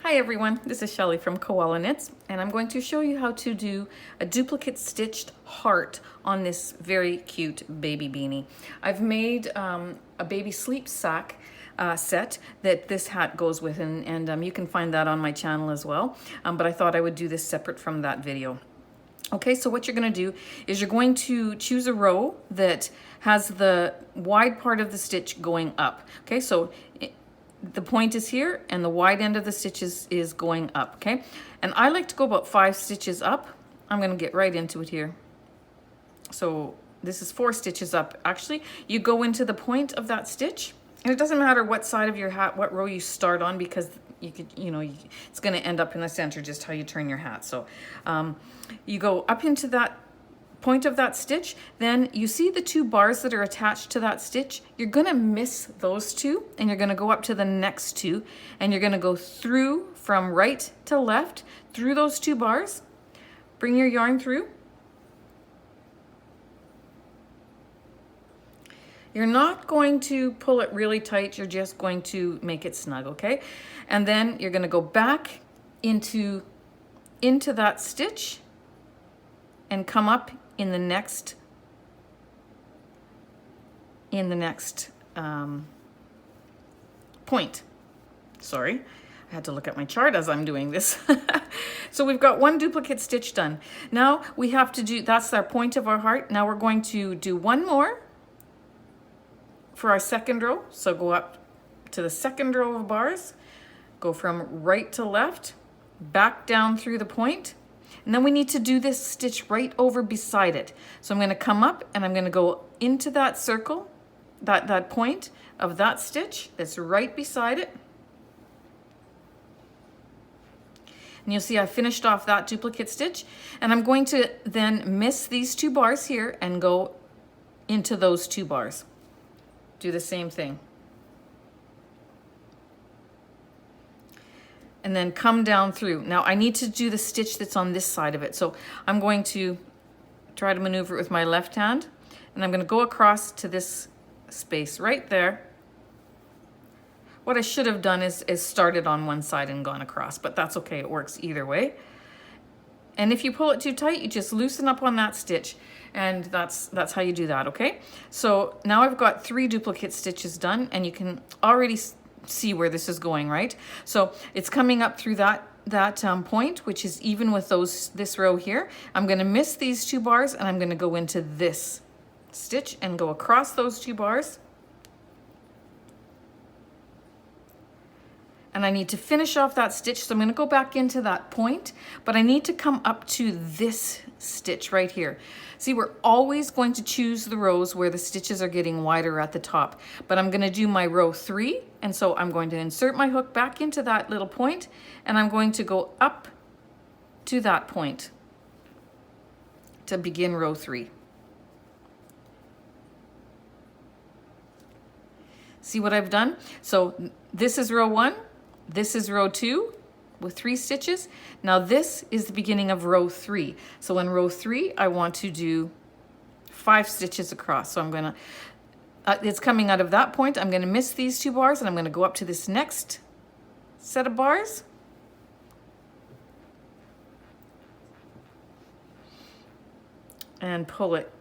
Hi everyone, this is Shelly from Koala Knits, and I'm going to show you how to do a duplicate stitched heart on this very cute baby beanie. I've made a baby sleep sack set that this hat goes with, and you can find that on my channel as well, but I thought I would do this separate from that video. Okay, so what you're going to do is you're going to choose a row that has the wide part of the stitch going up. Okay, so the point is here and the wide end of the stitches is going up, okay? And I like to go about 5 stitches up. I'm gonna get right into it here. So this is 4 stitches up. Actually, you go into the point of that stitch, and it doesn't matter what side of your hat, what row you start on, because it's gonna end up in the center just how you turn your hat. So you go up into that point of that stitch, then you see the 2 bars that are attached to that stitch. You're gonna miss those 2 and you're gonna go up to the next 2 and you're gonna go through from right to left through those 2 bars. Bring your yarn through. You're not going to pull it really tight, you're just going to make it snug, okay? And then you're gonna go back into that stitch and come up in the next point. Sorry, I had to look at my chart as I'm doing this. So we've got 1 duplicate stitch done. Now we have to do, that's our point of our heart. Now we're going to do 1 more for our second row. So go up to the second row of bars, go from right to left, back down through the point. And then we need to do this stitch right over beside it. So I'm going to come up and I'm going to go into that circle, that point of that stitch that's right beside it. And you'll see I finished off that duplicate stitch, and I'm going to then miss these 2 bars here and go into those 2 bars. Do the same thing. And then come down through. Now I need to do the stitch that's on this side of it. So I'm going to try to maneuver it with my left hand, and I'm going to go across to this space right there. What I should have done is started on one side and gone across, but that's okay, it works either way. And if you pull it too tight, you just loosen up on that stitch, and that's how you do that, okay? So now I've got 3 duplicate stitches done, and you can already see where this is going, right? So it's coming up through that point, which is even with this row here. I'm going to miss these 2 bars and I'm going to go into this stitch and go across those 2 bars. And I need to finish off that stitch, so I'm going to go back into that point, but I need to come up to this stitch right here. See, we're always going to choose the rows where the stitches are getting wider at the top, but I'm going to do my row 3, and so I'm going to insert my hook back into that little point, and I'm going to go up to that point to begin row 3. See what I've done? So this is row 1. This is row 2 with 3 stitches. Now this is the beginning of row 3. So in row 3, I want to do 5 stitches across. So I'm gonna, it's coming out of that point. I'm gonna miss these 2 bars and I'm gonna go up to this next set of bars. And pull it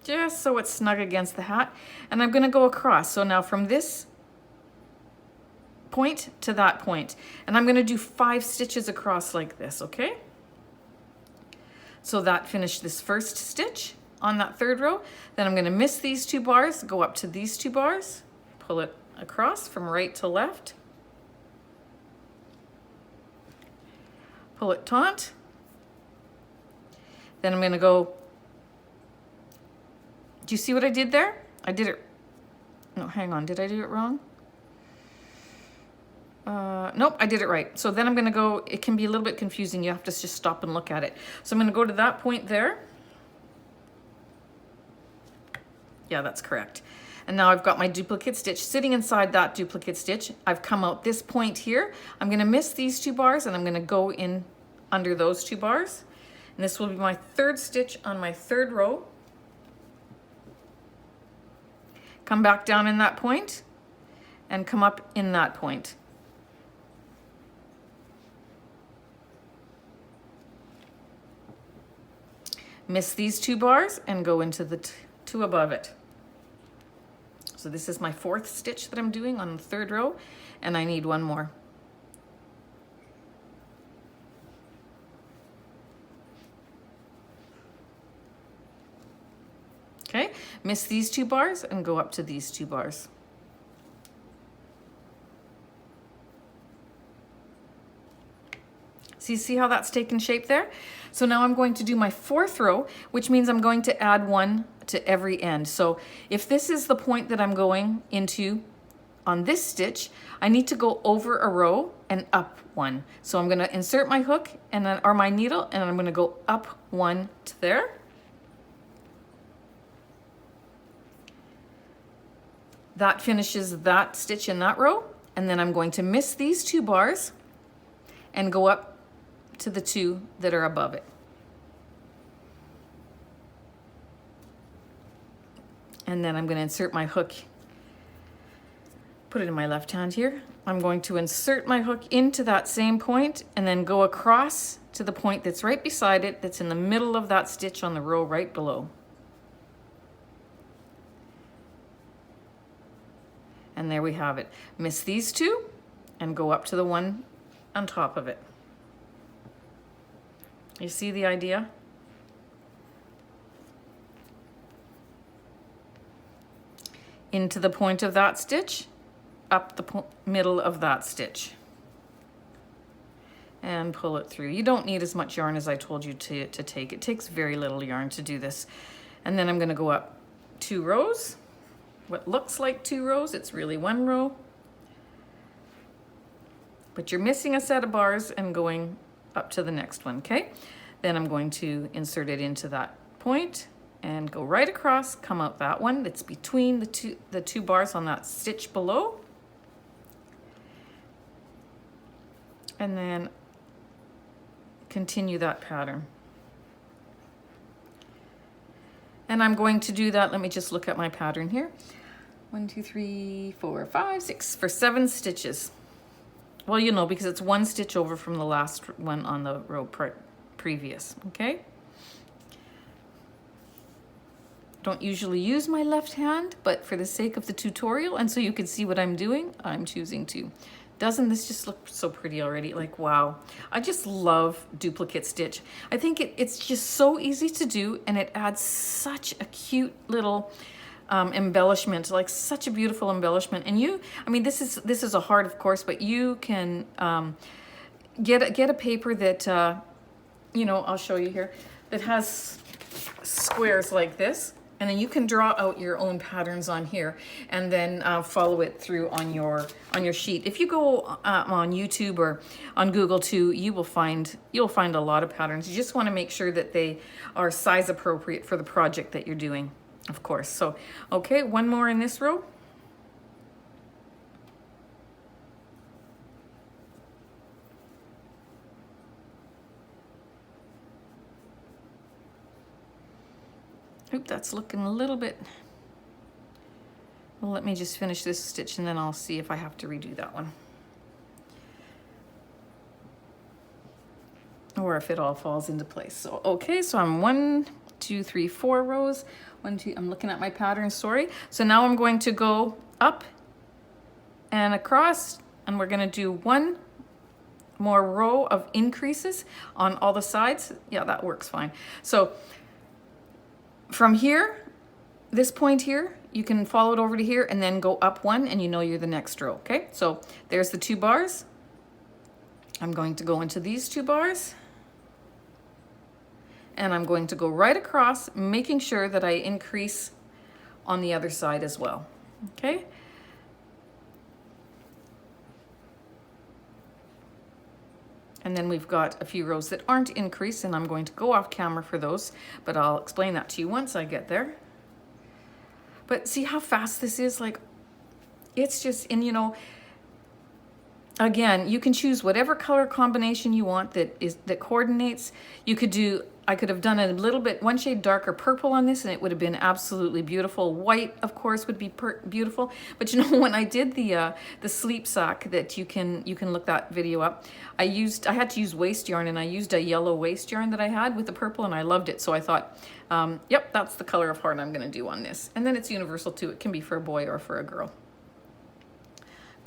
just so it's snug against the hat. And I'm gonna go across. So now from this point to that point, and I'm going to do 5 stitches across like this, okay? So that finished this first stitch on that 3rd row. Then I'm going to miss these 2 bars, go up to these 2 bars, pull it across from right to left, pull it taut. Then I'm going to go, do you see what I did there? I did it, no, hang on, did I do it wrong? Nope, I did it right. So then I'm going to go, it can be a little bit confusing. You have to just stop and look at it. So I'm going to go to that point there. Yeah, that's correct. And now I've got my duplicate stitch sitting inside that duplicate stitch. I've come out this point here. I'm going to miss these 2 bars and I'm going to go in under those 2 bars. And this will be my 3rd stitch on my 3rd row. Come back down in that point and come up in that point. miss these 2 bars and go into the 2 above it. So this is my 4th stitch that I'm doing on the 3rd row, and I need 1 more. Okay, miss these 2 bars and go up to these 2 bars. See how that's taken shape there? So now I'm going to do my 4th row, which means I'm going to add 1 to every end. So if this is the point that I'm going into on this stitch, I need to go over a row and up 1. So I'm going to insert my hook and then, or my needle, and I'm going to go up 1 to there. That finishes that stitch in that row, and then I'm going to miss these 2 bars and go up to the 2 that are above it. And then I'm going to insert my hook, put it in my left hand here. I'm going to insert my hook into that same point and then go across to the point that's right beside it, that's in the middle of that stitch on the row right below. And there we have it. Miss these 2 and go up to the 1 on top of it. You see the idea? Into the point of that stitch, up the middle of that stitch. And pull it through. You don't need as much yarn as I told you to take. It takes very little yarn to do this. And then I'm going to go up 2 rows. What looks like 2 rows, it's really 1 row. But you're missing a set of bars and going up to the next one, okay? Then I'm going to insert it into that point and go right across, come out that one that's between the two bars on that stitch below. And then continue that pattern. And I'm going to do that, let me just look at my pattern here. 1, 2, 3, 4, 5, 6, for 7 stitches. Well, you know, because it's 1 stitch over from the last one on the row previous, okay? Don't usually use my left hand, but for the sake of the tutorial and so you can see what I'm doing, I'm choosing to. Doesn't this just look so pretty already? Like, wow. I just love duplicate stitch. I think it's just so easy to do, and it adds such a cute little embellishment, like such a beautiful embellishment. And you, I mean, this is a heart, of course, but you can get a paper that, you know, I'll show you here, that has squares like this. And then you can draw out your own patterns on here and then follow it through on your sheet. If you go on YouTube or on Google too, you'll find a lot of patterns. You just want to make sure that they are size appropriate for the project that you're doing, of course. So, okay, 1 more in this row. Oop, that's looking a little bit, well, let me just finish this stitch and then I'll see if I have to redo that one. Or if it all falls into place. So, okay, so I'm 1, 2, 3, 4 rows. 1, 2, I'm looking at my pattern, sorry. So now I'm going to go up and across, and we're gonna do 1 more row of increases on all the sides. Yeah, that works fine. So, from here, this point here, you can follow it over to here and then go up 1 and you know you're the next row, okay? So there's the 2 bars. I'm going to go into these 2 bars and I'm going to go right across, making sure that I increase on the other side as well, okay? And then we've got a few rows that aren't increased, and I'm going to go off camera for those, but I'll explain that to you once I get there. But see how fast this is? Like, it's just, and you know, again, you can choose whatever color combination you want that coordinates. You could do I could have done a little bit, one shade darker purple on this, and it would have been absolutely beautiful. White, of course, would be beautiful. But you know, when I did the sleep sack, that you can look that video up, I had to use waste yarn, and I used a yellow waste yarn that I had with the purple, and I loved it. So I thought, yep, that's the color of heart I'm going to do on this. And then it's universal too. It can be for a boy or for a girl.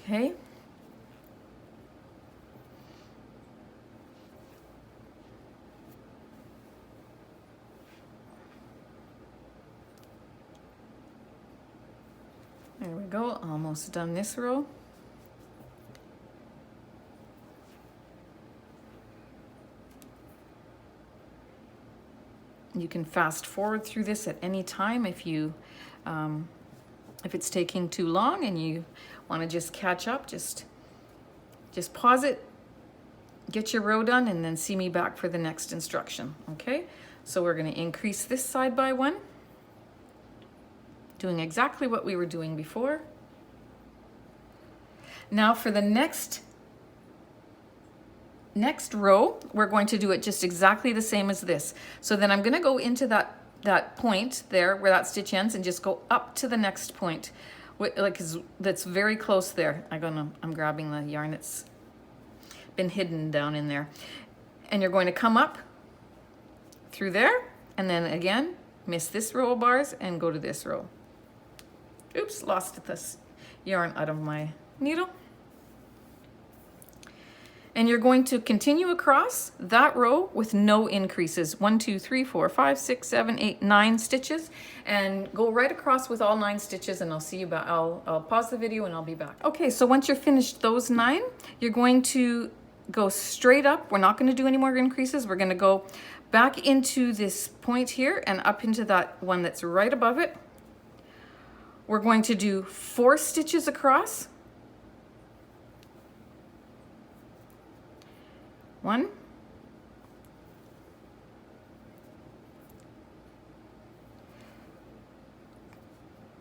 Okay. There we go, almost done this row. You can fast forward through this at any time if it's taking too long and you want to just catch up, just pause it, get your row done, and then see me back for the next instruction. Okay, so we're going to increase this side by 1. Doing exactly what we were doing before. Now for the next row, we're going to do it just exactly the same as this. So then I'm going to go into that point there where that stitch ends and just go up to the next point, like that's very close there. I'm grabbing the yarn that's been hidden down in there, and you're going to come up through there, and then again miss this row of bars and go to this row. Oops, lost this yarn out of my needle. And you're going to continue across that row with no increases. 1, 2, 3, 4, 5, 6, 7, 8, 9 stitches, and go right across with all 9 stitches, and I'll see you back. I'll pause the video and I'll be back. Okay, so once you're finished those 9, you're going to go straight up. We're not going to do any more increases. We're going to go back into this point here and up into that one that's right above it. We're going to do 4 stitches across. 1,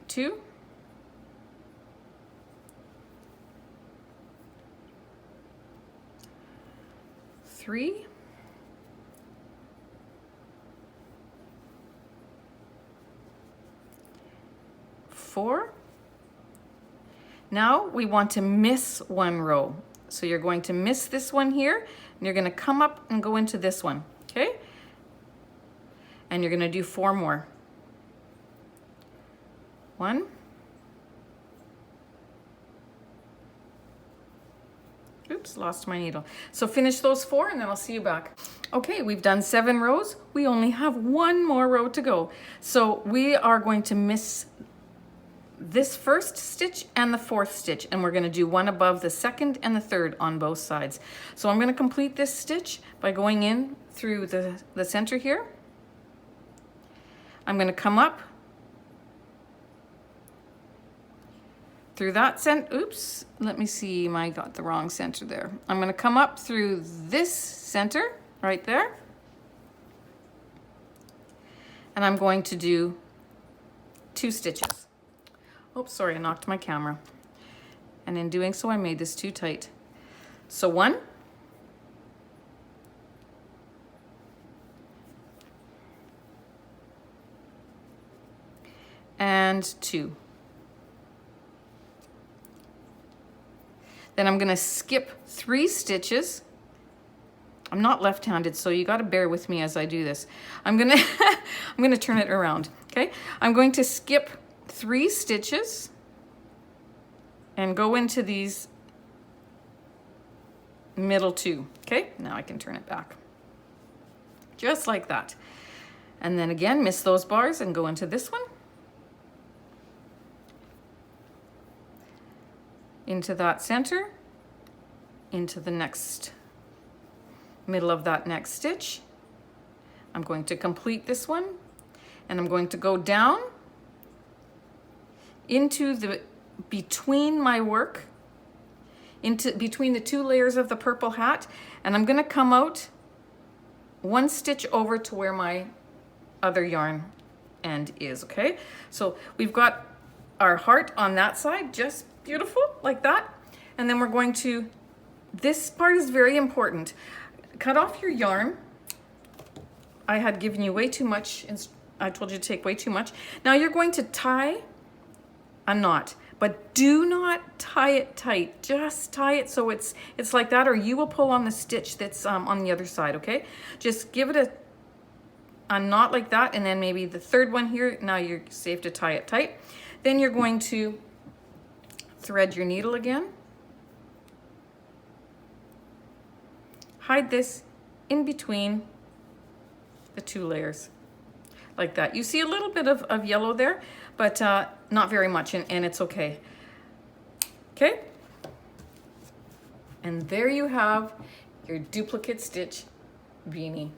2, 3, 4. Now we want to miss 1 row. So you're going to miss this one here, and you're going to come up and go into this one, okay? And you're going to do 4 more. 1. Oops, lost my needle. So finish those 4 and then I'll see you back. Okay, we've done 7 rows. We only have 1 more row to go. So we are going to miss this first stitch and the 4th stitch, and we're going to do 1 above the 2nd and the 3rd on both sides. So I'm going to complete this stitch by going in through the center here. I'm going to come up through that oops, let me see, I got the wrong center there. I'm going to come up through this center right there, and I'm going to do 2 stitches. Oops, sorry, I knocked my camera. And in doing so, I made this too tight. So 1, and 2. Then I'm going to skip 3 stitches. I'm not left-handed, so you got to bear with me as I do this. I'm going to turn it around, okay? I'm going to skip 3 stitches and go into these middle 2, okay? Now I can turn it back. Just like that. And then again, miss those bars and go into this one. Into that center, into the next middle of that next stitch. I'm going to complete this one, and I'm going to go down into the between my work, into between the 2 layers of the purple hat, and I'm going to come out 1 stitch over to where my other yarn end is, okay? So we've got our heart on that side, just beautiful, like that. And then we're going to, this part is very important. Cut off your yarn I had given you way too much. I told you to take way too much. Now you're going to tie a knot, but do not tie it tight. Just tie it so it's like that, or you will pull on the stitch that's on the other side, okay? Just give it a knot like that, and then maybe the third one here. Now you're safe to tie it tight. Then you're going to thread your needle again. Hide this in between the two layers, like that. You see a little bit of yellow there, but not very much, and it's okay. Okay? And there you have your duplicate stitch beanie.